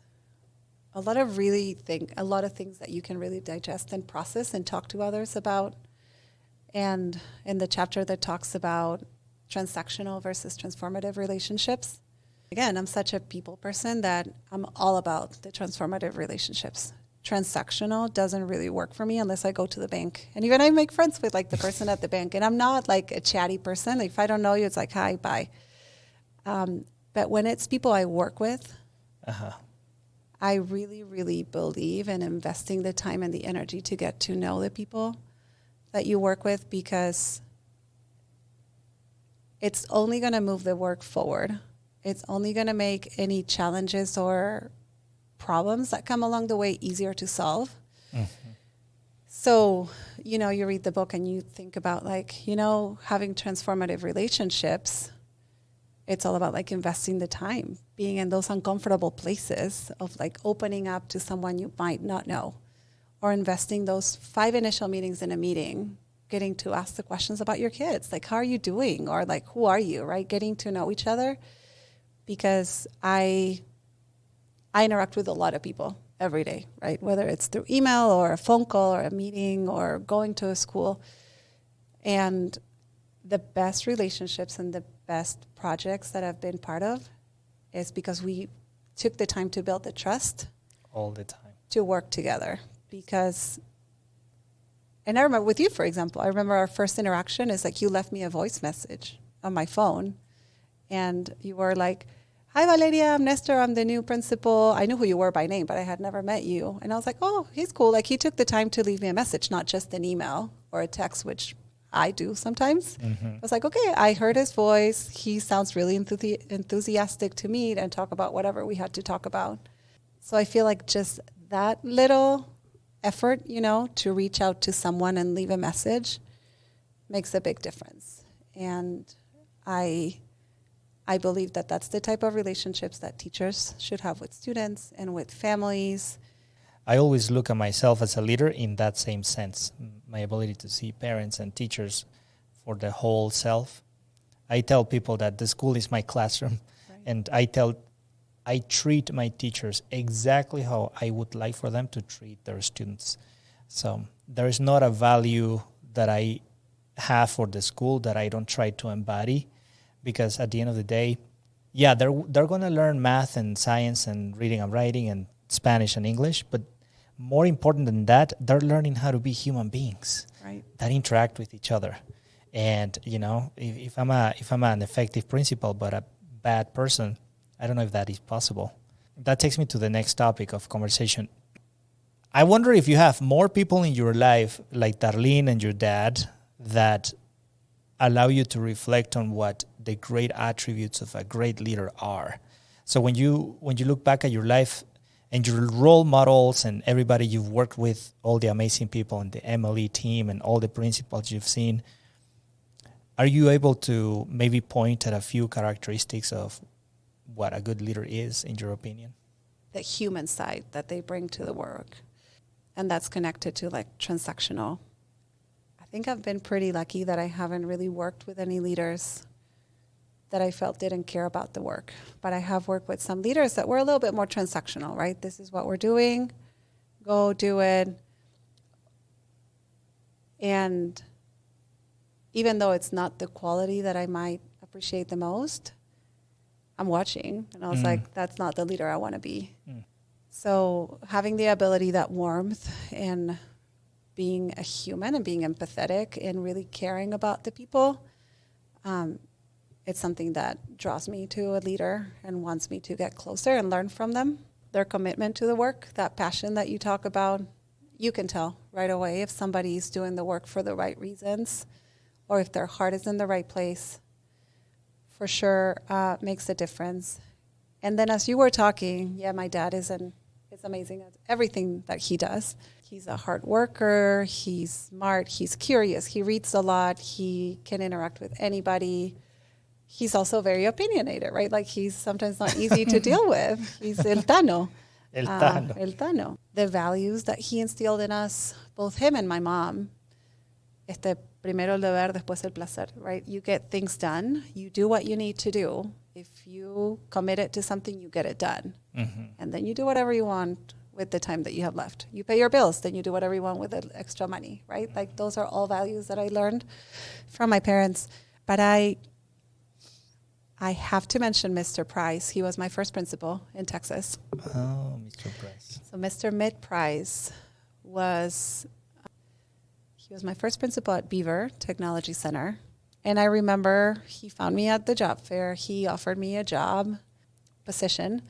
Speaker 1: a lot of things that you can really digest and process and talk to others about. And in the chapter that talks about transactional versus transformative relationships, again, I'm such a people person that I'm all about the transformative relationships. Transactional doesn't really work for me unless I go to the bank. And even I make friends with the person at the bank. And I'm not a chatty person. If I don't know you, it's hi, bye. But when it's people I work with, I really, really believe in investing the time and the energy to get to know the people that you work with, because it's only going to move the work forward. It's only going to make any challenges or problems that come along the way easier to solve. Mm-hmm. So, you read the book and you think about having transformative relationships. It's all about investing the time, being in those uncomfortable places of opening up to someone you might not know, or investing those 5 initial meetings in a meeting, getting to ask the questions about your kids, how are you doing? Or who are you, right? Getting to know each other, because I interact with a lot of people every day, right? Whether it's through email or a phone call or a meeting or going to a school. And the best relationships and the best projects that I've been part of is because we took the time to build the trust
Speaker 2: all the time
Speaker 1: to work together. And I remember with you, for example, I remember our first interaction is you left me a voice message on my phone, and you were hi, Valeria, I'm Nestor. I'm the new principal. I knew who you were by name, but I had never met you. And I was oh, he's cool. He took the time to leave me a message, not just an email or a text, which I do sometimes. Mm-hmm. I was okay, I heard his voice. He sounds really enthusiastic to meet and talk about whatever we had to talk about. So I feel just that little effort, to reach out to someone and leave a message makes a big difference. And I believe that that's the type of relationships that teachers should have with students and with families.
Speaker 2: I always look at myself as a leader in that same sense, my ability to see parents and teachers for the whole self. I tell people that the school is my classroom, right. And I treat my teachers exactly how I would like for them to treat their students. So there is not a value that I have for the school that I don't try to embody. Because at the end of the day, they're going to learn math and science and reading and writing and Spanish and English, but more important than that, they're learning how to be human beings,
Speaker 1: right,
Speaker 2: that interact with each other. And if I'm an effective principal but a bad person, I don't know if that is possible. That takes me to the next topic of conversation. I wonder if you have more people in your life like Darlene and your dad that allow you to reflect on what the great attributes of a great leader are. So when you look back at your life and your role models and everybody you've worked with, all the amazing people in the MLE team and all the principals you've seen, are you able to maybe point at a few characteristics of what a good leader is, in your opinion?
Speaker 1: The human side that they bring to the work. And that's connected to transactional. I think I've been pretty lucky that I haven't really worked with any leaders that I felt didn't care about the work. But I have worked with some leaders that were a little bit more transactional, right? This is what we're doing. Go do it. And even though it's not the quality that I might appreciate the most, I'm watching. And I was like, that's not the leader I want to be. So having the ability, that warmth, and being a human and being empathetic and really caring about the people, it's something that draws me to a leader and wants me to get closer and learn from them. Their commitment to the work, that passion that you talk about, you can tell right away if somebody's doing the work for the right reasons or if their heart is in the right place. For sure, makes a difference. And then as you were talking, yeah, my dad is amazing at everything that he does. He's a hard worker, he's smart, he's curious, he reads a lot, he can interact with anybody. He's also very opinionated, right? Like he's sometimes not easy to deal with. He's el Tano.
Speaker 2: El Tano.
Speaker 1: El Tano. The values that he instilled in us, both him and my mom, primero el deber, después el placer, right? You get things done. You do what you need to do. If you commit it to something, you get it done. And then you do whatever you want with the time that you have left. You pay your bills, then you do whatever you want with the extra money, right? Like those are all values that I learned from my parents. But I have to mention Mr. Price. He was my first principal in Texas.
Speaker 2: Oh, Mr. Price.
Speaker 1: So Mr. Mitt Price was my first principal at Beaver Technology Center. And I remember he found me at the job fair. He offered me a job position.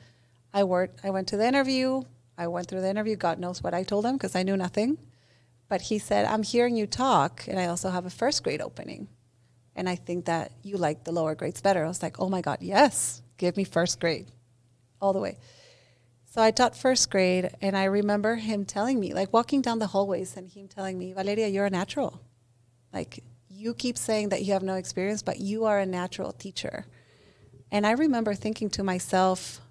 Speaker 1: I went to the interview. I went through the interview. God knows what I told him because I knew nothing. But he said, I'm hearing you talk, and I also have a first grade opening. And I think that you like the lower grades better. I was like, oh my God, yes, give me first grade all the way. So I taught first grade, and I remember him telling me, like walking down the hallways and him telling me, Valeria, you're a natural. Like you keep saying that you have no experience, but you are a natural teacher. And I remember thinking to myself,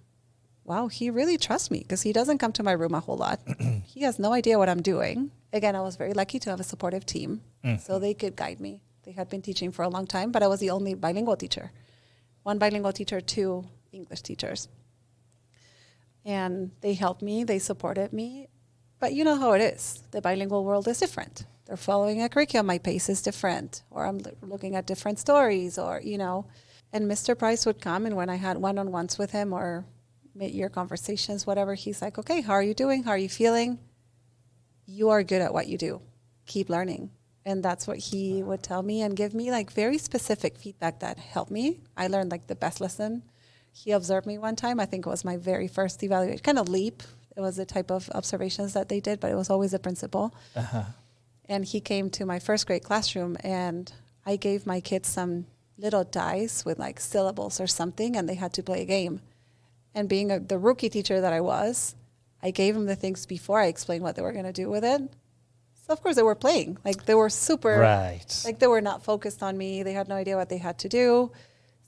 Speaker 1: wow, he really trusts me because he doesn't come to my room a whole lot. He has no idea what I'm doing. Again, I was very lucky to have a supportive team, so they could guide me. They had been teaching for a long time, but I was the only bilingual teacher. One bilingual teacher, two English teachers. And they helped me, they supported me. But you know how it is. The bilingual world is different. They're following a curriculum, my pace is different, or I'm looking at different stories, or, you know. And Mr. Price would come, and when I had one-on-ones with him or mid-year conversations, whatever, he's like, okay, how are you doing? How are you feeling? You are good at what you do. Keep learning. And that's what he would tell me and give me like very specific feedback that helped me. I learned like the best lesson. He observed me one time. I think it was my very first evaluation, kind of leap. It was the type of observations that they did, but it was always a principal. And he came to my first grade classroom, and I gave my kids some little dice with like syllables or something, and they had to play a game. And being the rookie teacher that I was, I gave them the things before I explained what they were going to do with it. So of course they were playing. Like they were super, like they were not focused on me. They had no idea what they had to do.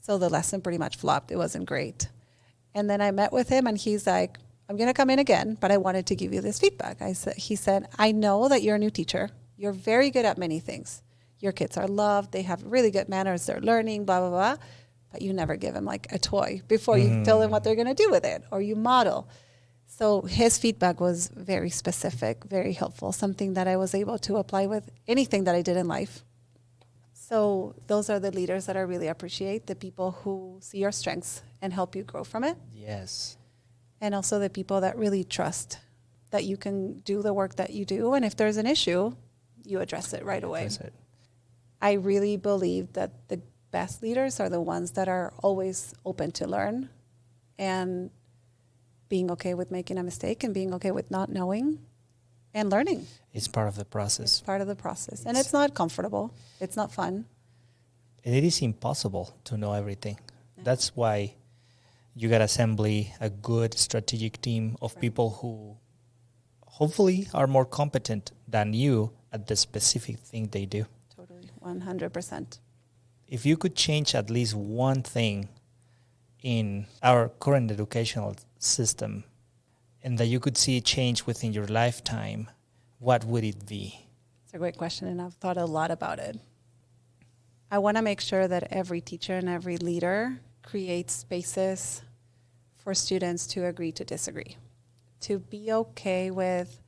Speaker 1: So the lesson pretty much flopped. It wasn't great. And then I met with him, and he's like, I'm going to come in again, but I wanted to give you this feedback. He said, I know that you're a new teacher. You're very good at many things. Your kids are loved. They have really good manners. They're learning, blah, blah, blah. But you never give them like a toy before you tell them what they're going to do with it, or you model. So his feedback was very specific, very helpful, something that I was able to apply with anything that I did in life. So those are the leaders that I really appreciate, the people who see your strengths and help you grow from it.
Speaker 2: Yes.
Speaker 1: And also the people that really trust that you can do the work that you do. And if there's an issue, you address it right away. I really believe that the best leaders are the ones that are always open to learn and being okay with making a mistake and being okay with not knowing and learning.
Speaker 2: It's part of the process.
Speaker 1: It's part of the process. And it's not comfortable. It's not fun.
Speaker 2: It is impossible to know everything. Yeah. That's why you got to assemble a good strategic team of people who hopefully are more competent than you at the specific thing they do.
Speaker 1: Totally, 100%.
Speaker 2: If you could change at least one thing in our current educational system and that you could see change within your lifetime, what would it be?
Speaker 1: It's a great question, and I've thought a lot about it. I want to make sure that every teacher and every leader creates spaces for students to agree to disagree, to be okay with,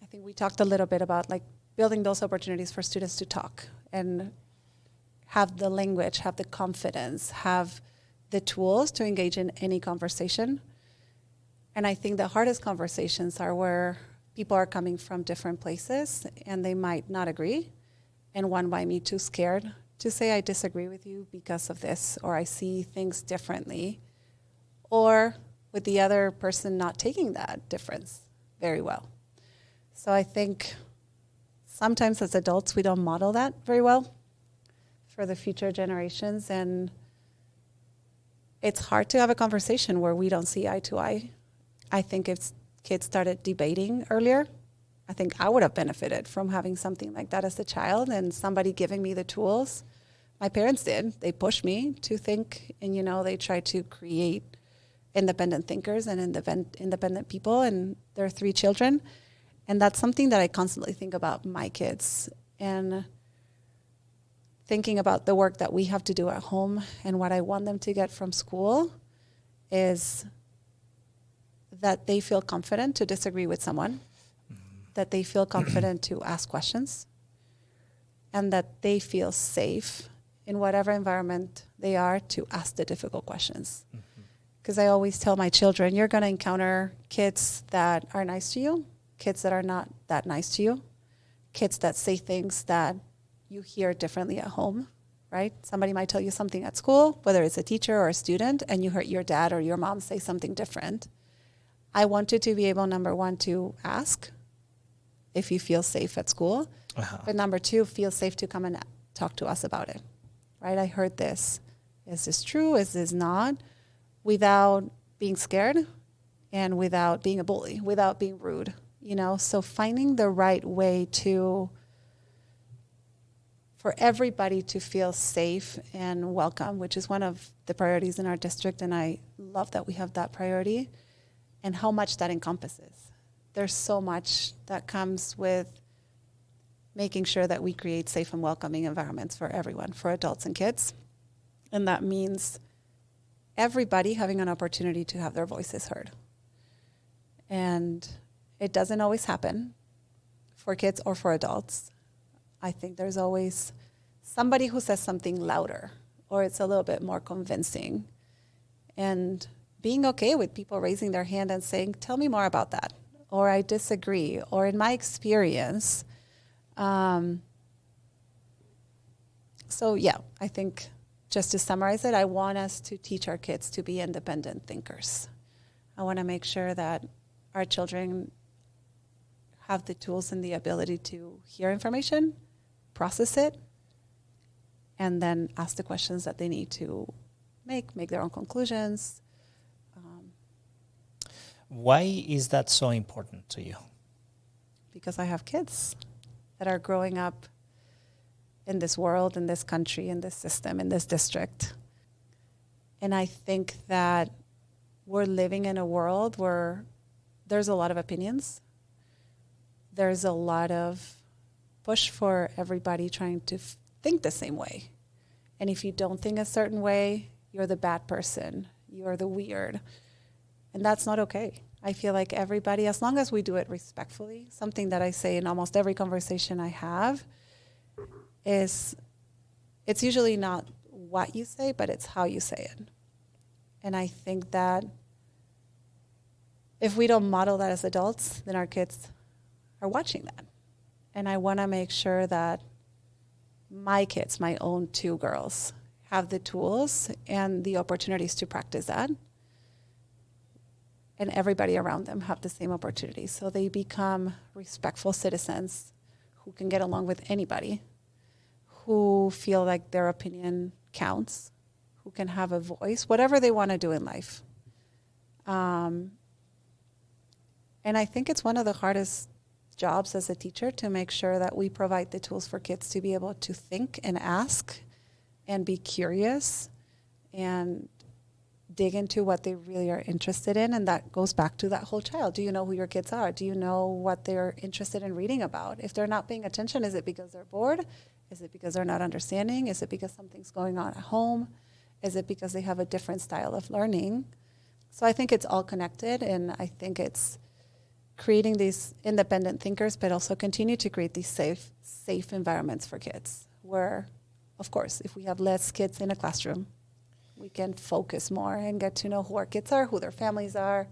Speaker 1: I think we talked a little bit about like building those opportunities for students to talk and have the language, have the confidence, have the tools to engage in any conversation. And I think the hardest conversations are where people are coming from different places and they might not agree. And one might be too scared to say, I disagree with you because of this, or I see things differently, or with the other person not taking that difference very well. So I think sometimes as adults, we don't model that very well for the future generations. And it's hard to have a conversation where we don't see eye to eye. I think if kids started debating earlier, I think I would have benefited from having something like that as a child and somebody giving me the tools. My parents did. They pushed me to think, and, you know, they tried to create independent thinkers and independent people, and there are 3 children. And that's something that I constantly think about my kids and thinking about the work that we have to do at home and what I want them to get from school is that they feel confident to disagree with someone, that they feel confident to ask questions, and that they feel safe in whatever environment they are to ask the difficult questions. Because I always tell my children, you're going to encounter kids that are nice to you, kids that are not that nice to you, kids that say things that you hear differently at home, right? Somebody might tell you something at school, whether it's a teacher or a student, and you heard your dad or your mom say something different. I want you to be able, number 1, to ask if you feel safe at school. But number 2, feel safe to come and talk to us about it, right? I heard this. Is this true? Is this not? Without being scared and without being a bully, without being rude, you know? So finding the right way for everybody to feel safe and welcome, which is one of the priorities in our district, and I love that we have that priority, and how much that encompasses. There's so much that comes with making sure that we create safe and welcoming environments for everyone, for adults and kids. And that means everybody having an opportunity to have their voices heard. And it doesn't always happen for kids or for adults. I think there's always somebody who says something louder, or it's a little bit more convincing. And being okay with people raising their hand and saying, tell me more about that, or I disagree, or in my experience. So yeah, I think just to summarize it, I want us to teach our kids to be independent thinkers. I want to make sure that our children have the tools and the ability to hear information, process it, and then ask the questions that they need to make their own conclusions.
Speaker 2: Why is that so important to you?
Speaker 1: Because I have kids that are growing up in this world, in this country, in this system, in this district. And I think that we're living in a world where there's a lot of opinions. There's a lot of push for everybody trying to think the same way. And if you don't think a certain way, you're the bad person. You're the weird. And that's not okay. I feel like everybody, as long as we do it respectfully, something that I say in almost every conversation I have is it's usually not what you say, but it's how you say it. And I think that if we don't model that as adults, then our kids are watching that. And I want to make sure that my kids, my own 2 girls, have the tools and the opportunities to practice that. And everybody around them have the same opportunities. So they become respectful citizens who can get along with anybody, who feel like their opinion counts, who can have a voice, whatever they want to do in life. And I think it's one of the hardest jobs as a teacher to make sure that we provide the tools for kids to be able to think and ask and be curious and dig into what they really are interested in. And that goes back to that whole child. Do you know who your kids are? Do you know what they're interested in reading about? If they're not paying attention, is it because they're bored? Is it because they're not understanding? Is it because something's going on at home? Is it because they have a different style of learning? So I think it's all connected, and I think it's creating these independent thinkers, but also continue to create these safe environments for kids where, of course, if we have less kids in a classroom, we can focus more and get to know who our kids are, who their families are,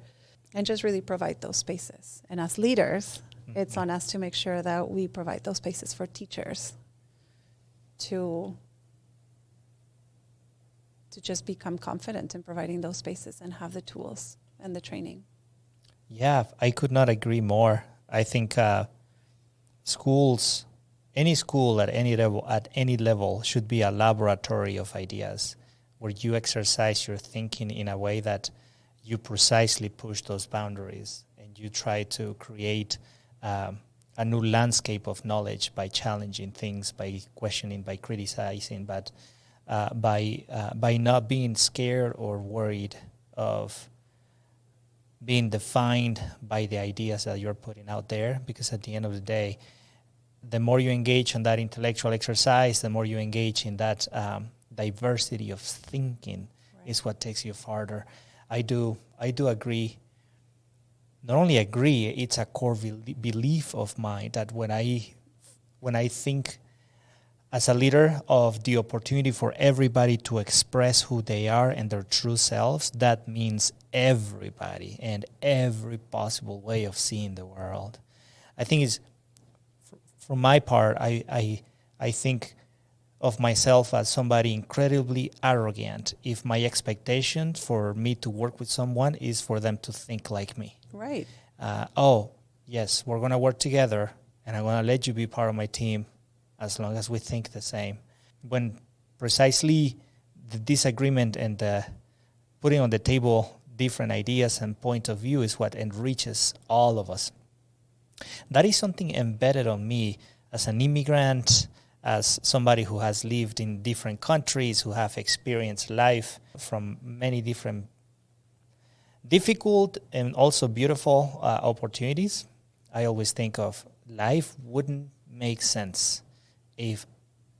Speaker 1: and just really provide those spaces. And as leaders, it's on us to make sure that we provide those spaces for teachers to just become confident in providing those spaces and have the tools and the training.
Speaker 2: Yeah, I could not agree more. I think schools, any school at any level should be a laboratory of ideas where you exercise your thinking in a way that you precisely push those boundaries and you try to create a new landscape of knowledge by challenging things, by questioning, by criticizing, but by not being scared or worried of being defined by the ideas that you're putting out there, because at the end of the day, the more you engage in that intellectual exercise, the more you engage in that diversity of thinking, right, is what takes you farther. I do agree. Not only agree, it's a core belief of mine that when I think as a leader of the opportunity for everybody to express who they are and their true selves, that means everybody and every possible way of seeing the world. I think it's, from my part, I think of myself as somebody incredibly arrogant if my expectation for me to work with someone is for them to think like me.
Speaker 1: Right.
Speaker 2: Oh, yes, we're going to work together, and I'm going to let you be part of my team as long as we think the same. When precisely the disagreement and the putting on the table different ideas and point of view is what enriches all of us. That is something embedded on me as an immigrant, as somebody who has lived in different countries, who have experienced life from many different difficult and also beautiful opportunities. I always think of life wouldn't make sense if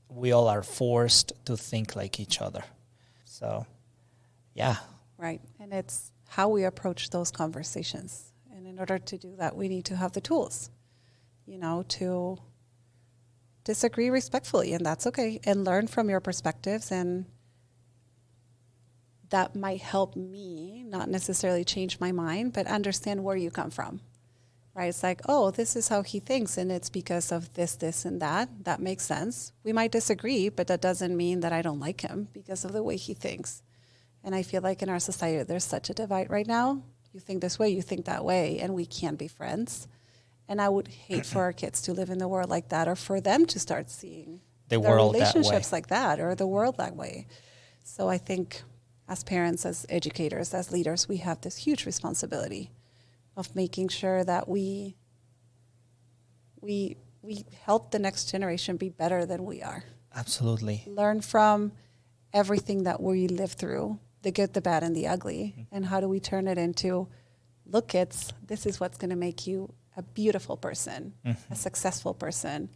Speaker 2: we all are forced to think like each other. So, yeah.
Speaker 1: Right. And it's how we approach those conversations. And in order to do that, we need to have the tools, to disagree respectfully, and that's okay, and learn from your perspectives, and that might help me not necessarily change my mind, but understand where you come from. Right? It's like, oh, this is how he thinks, and it's because of this, this, and that. That makes sense. We might disagree, but that doesn't mean that I don't like him because of the way he thinks. And I feel like in our society, there's such a divide right now. You think this way, you think that way, and we can't be friends. And I would hate for our kids to live in the world like that, or for them to start seeing
Speaker 2: the world
Speaker 1: relationships like that, or the world that way. So I think as parents, as educators, as leaders, we have this huge responsibility of making sure that we help the next generation be better than we are.
Speaker 2: Absolutely.
Speaker 1: Learn from everything that we live through, the good, the bad, and the ugly. Mm-hmm. And how do we turn it into, look, kids, this is what's going to make you a beautiful person, mm-hmm, a successful person.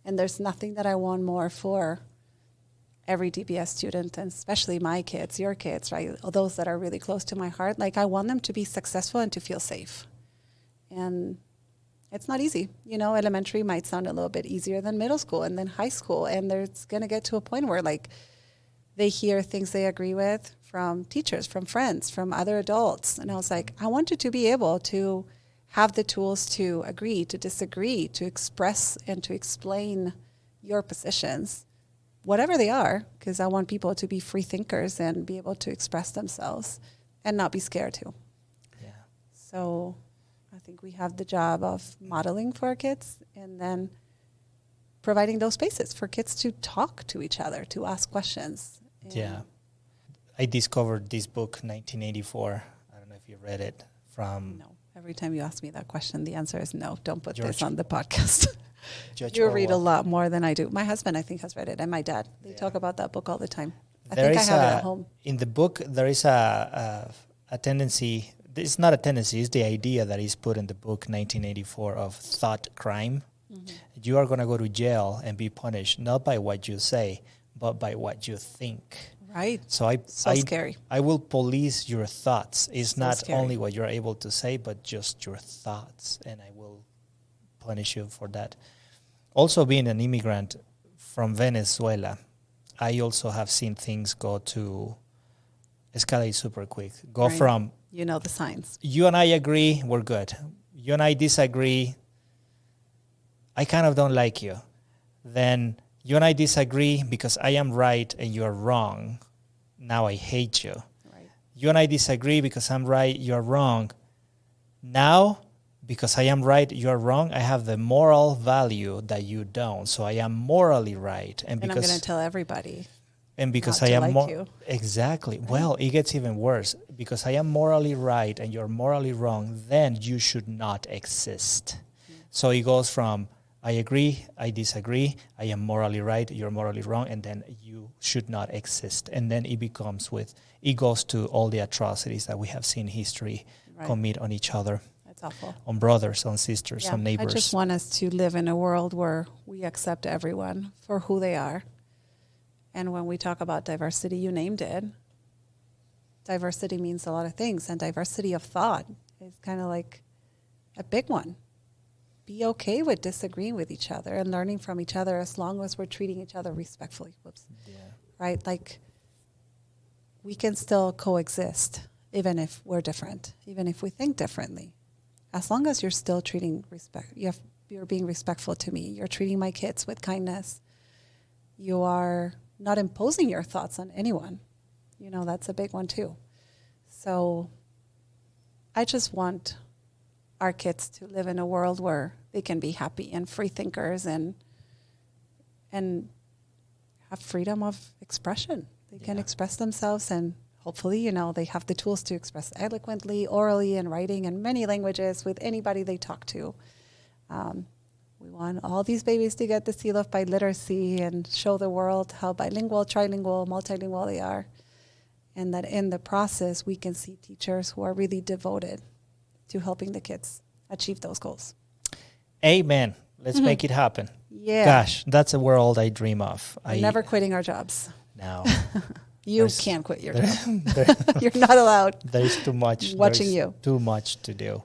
Speaker 1: And there's nothing that I want more for every DPS student, and especially my kids, your kids, right? Those that are really close to my heart. Like, I want them to be successful and to feel safe. And it's not easy. Elementary might sound a little bit easier than middle school and then high school. And there's going to get to a point where, like, they hear things they agree with from teachers, from friends, from other adults. And I was like, I want you to be able to have the tools to agree, to disagree, to express and to explain your positions, whatever they are, because I want people to be free thinkers and be able to express themselves and not be scared to.
Speaker 2: Yeah.
Speaker 1: So I think we have the job of modeling for our kids and then providing those spaces for kids to talk to each other, to ask questions.
Speaker 2: Yeah. I discovered this book, 1984. I don't know if you read it.
Speaker 1: No. Every time you ask me that question, the answer is no. Don't put this on the podcast.
Speaker 2: You
Speaker 1: read a lot more than I do. My husband, I think, has read it, and my dad. They talk about that book all the time. I think I have it at home.
Speaker 2: In the book, there is a tendency. It's not a tendency. It's the idea that is put in the book, 1984, of thought crime. You are going to go to jail and be punished, not by what you say, but by what you think.
Speaker 1: Right.
Speaker 2: So
Speaker 1: Scary.
Speaker 2: I will police your thoughts. It's not
Speaker 1: scary.
Speaker 2: only what you're able to say, but just your thoughts, and I will punish you for that. Also, being an immigrant from Venezuela, I also have seen things escalate super quick.
Speaker 1: Right.
Speaker 2: From,
Speaker 1: you know the signs.
Speaker 2: you and I agree, we're good. You and I disagree, I kind of don't like you. Then you and I disagree because I am right and you're wrong. Now I hate you.
Speaker 1: Right.
Speaker 2: You and I disagree because I'm right, you're wrong. Now, because I am right, you're wrong, I have the moral value that you don't. So I am morally right. And
Speaker 1: I'm going to tell everybody.
Speaker 2: And because
Speaker 1: not
Speaker 2: I
Speaker 1: to
Speaker 2: am
Speaker 1: like you.
Speaker 2: Exactly. Right. Well, it gets even worse. Because I am morally right and you're morally wrong, then you should not exist. So it goes from I agree, I disagree, I am morally right, you're morally wrong, and then you should not exist. And then it goes to all the atrocities that we have seen history commit on each other.
Speaker 1: That's awful.
Speaker 2: On brothers, on sisters, on neighbors.
Speaker 1: I just want us to live in a world where we accept everyone for who they are. And when we talk about diversity, you named it. Diversity means a lot of things, and diversity of thought is kind of like a big one. Be okay with disagreeing with each other and learning from each other as long as we're treating each other respectfully.
Speaker 2: Yeah.
Speaker 1: Right? Like, we can still coexist even if we're different, even if we think differently. As long as you're still treating you're being respectful to me. You're treating my kids with kindness. You are not imposing your thoughts on anyone. You know, that's a big one too. So I just want our kids to live in a world where they can be happy and free thinkers and have freedom of expression. They can express themselves, and hopefully, you know, they have the tools to express eloquently, orally, and writing in many languages with anybody they talk to. We want all these babies to get the seal of biliteracy and show the world how bilingual, trilingual, multilingual they are. And that in the process, we can see teachers who are really devoted to helping the kids achieve those goals.
Speaker 2: Amen. Let's make it happen.
Speaker 1: Yeah.
Speaker 2: Gosh, that's a world I dream of.
Speaker 1: We're never quitting our jobs.
Speaker 2: No.
Speaker 1: You can't quit your job. You're not allowed.
Speaker 2: There's too much. Too much to do.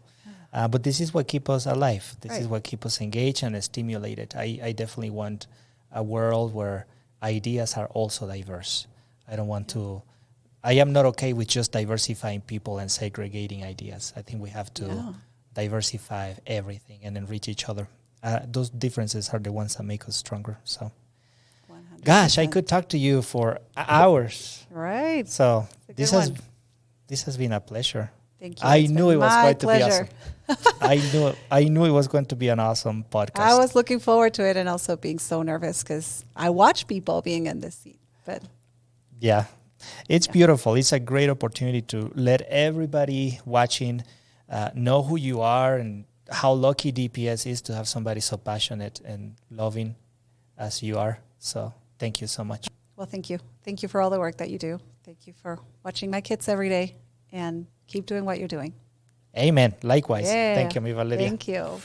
Speaker 2: But this is what keeps us alive. This is what keeps us engaged and stimulated. I definitely want a world where ideas are also diverse. I don't want to... I am not okay with just diversifying people and segregating ideas. I think we have to diversify everything and enrich each other. Those differences are the ones that make us stronger. So, 100%. Gosh, I could talk to you for hours.
Speaker 1: Right.
Speaker 2: So this has been a pleasure.
Speaker 1: Thank you.
Speaker 2: I knew it was going to be awesome. I knew it was going to be an awesome podcast.
Speaker 1: I was looking forward to it and also being so nervous because I watch people being in this seat. But
Speaker 2: yeah. It's beautiful. It's a great opportunity to let everybody watching know who you are and how lucky DPS is to have somebody so passionate and loving as you are. So thank you so much.
Speaker 1: Well, thank you. Thank you for all the work that you do. Thank you for watching my kids every day, and keep doing what you're doing.
Speaker 2: Amen. Likewise.
Speaker 1: Yeah.
Speaker 2: Thank you, mi Valeria.
Speaker 1: Thank you.